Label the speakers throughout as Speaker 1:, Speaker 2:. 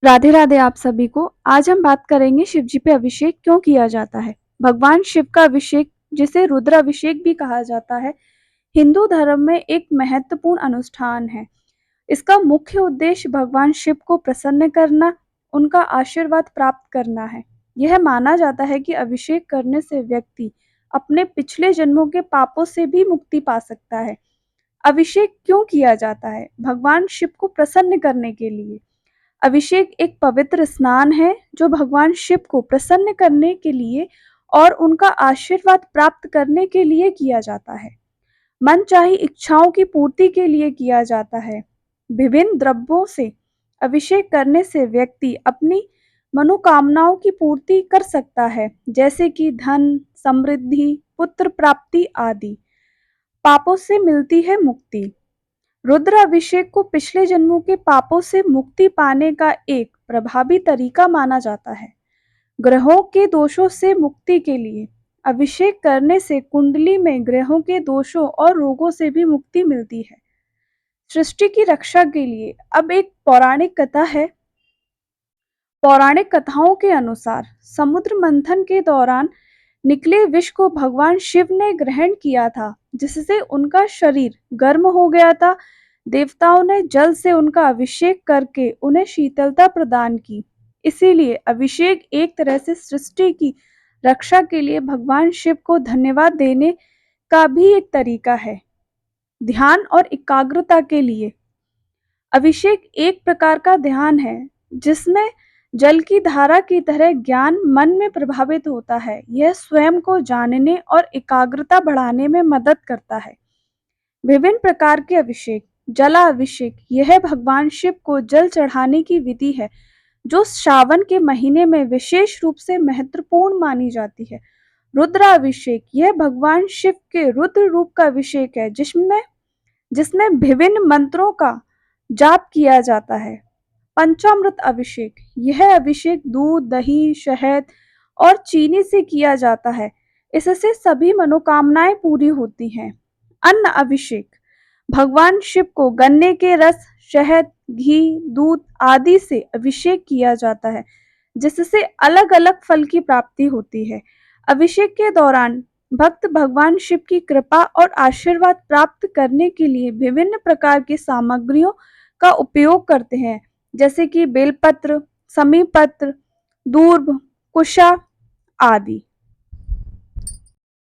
Speaker 1: राधे राधे आप सभी को। आज हम बात करेंगे शिव जी पे अभिषेक क्यों किया जाता है। भगवान शिव का अभिषेक, जिसे रुद्राभिषेक भी कहा जाता है, हिंदू धर्म में एक महत्वपूर्ण अनुष्ठान है। इसका मुख्य उद्देश्य भगवान शिव को प्रसन्न करना, उनका आशीर्वाद प्राप्त करना है। यह माना जाता है कि अभिषेक करने से व्यक्ति अपने पिछले जन्मों के पापों से भी मुक्ति पा सकता है। अभिषेक क्यों किया जाता है? भगवान शिव को प्रसन्न करने के लिए। अभिषेक एक पवित्र स्नान है जो भगवान शिव को प्रसन्न करने के लिए और उनका आशीर्वाद प्राप्त करने के लिए किया जाता है। मनचाही इच्छाओं की पूर्ति के लिए किया जाता है। विभिन्न द्रव्यों से अभिषेक करने से व्यक्ति अपनी मनोकामनाओं की पूर्ति कर सकता है, जैसे कि धन, समृद्धि, पुत्र प्राप्ति आदि। पापों से मिलती है मुक्ति। रुद्र अभिषेक को पिछले जन्मों के पापों से मुक्ति पाने का एक प्रभावी तरीका माना जाता है। ग्रहों के दोषों से मुक्ति के लिए अभिषेक करने से कुंडली में ग्रहों के दोषों और रोगों से भी मुक्ति मिलती है। सृष्टि की रक्षा के लिए अब एक पौराणिक कथा है। पौराणिक कथाओं के अनुसार समुद्र मंथन के दौरान निकले विष को भगवान शिव ने ग्रहण किया था, जिससे उनका शरीर गर्म हो गया था। देवताओं ने जल से उनका अभिषेक करके उन्हें शीतलता प्रदान की। इसीलिए अभिषेक एक तरह से सृष्टि की रक्षा के लिए भगवान शिव को धन्यवाद देने का भी एक तरीका है। ध्यान और एकाग्रता के लिए अभिषेक एक प्रकार का ध्यान है, जिसमें जल की धारा की तरह ज्ञान मन में प्रभावित होता है। यह स्वयं को जानने और एकाग्रता बढ़ाने में मदद करता है। विभिन्न प्रकार के अभिषेक। जलाभिषेक यह भगवान शिव को जल चढ़ाने की विधि है, जो श्रावण के महीने में विशेष रूप से महत्वपूर्ण मानी जाती है। रुद्राभिषेक यह भगवान शिव के रुद्र रूप का अभिषेक है, जिसमें जिसमें विभिन्न मंत्रों का जाप किया जाता है। पंचामृत अभिषेक यह अभिषेक दूध, दही, शहद और चीनी से किया जाता है। इससे सभी मनोकामनाएं पूरी होती हैं। अन्न अभिषेक भगवान शिव को गन्ने के रस, शहद, घी, दूध आदि से अभिषेक किया जाता है, जिससे अलग अलग फल की प्राप्ति होती है। अभिषेक के दौरान भक्त भगवान शिव की कृपा और आशीर्वाद प्राप्त करने के लिए विभिन्न प्रकार की सामग्रियों का उपयोग करते हैं, जैसे कि बेलपत्र, समीपत्र, दूर्भ, कुशा आदि।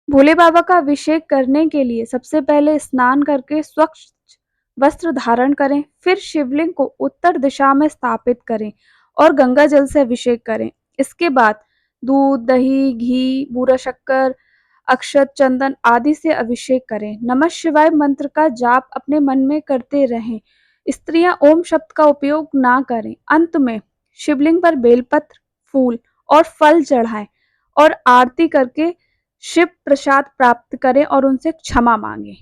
Speaker 1: भोले बाबा का अभिषेक करने के लिए सबसे पहले स्नान करके स्वच्छ वस्त्र धारण करें। फिर शिवलिंग को उत्तर दिशा में स्थापित करें और गंगा जल से अभिषेक करें। इसके बाद दूध, दही, घी, बूरा शक्कर, अक्षत, चंदन आदि से अभिषेक करें। नमः शिवाय मंत्र का जाप अपने मन में करते रहें। स्त्रियां ओम शब्द का उपयोग ना करें। अंत में शिवलिंग पर बेलपत्र, फूल और फल चढ़ाएं और आरती करके शिव प्रसाद प्राप्त करें और उनसे क्षमा मांगे।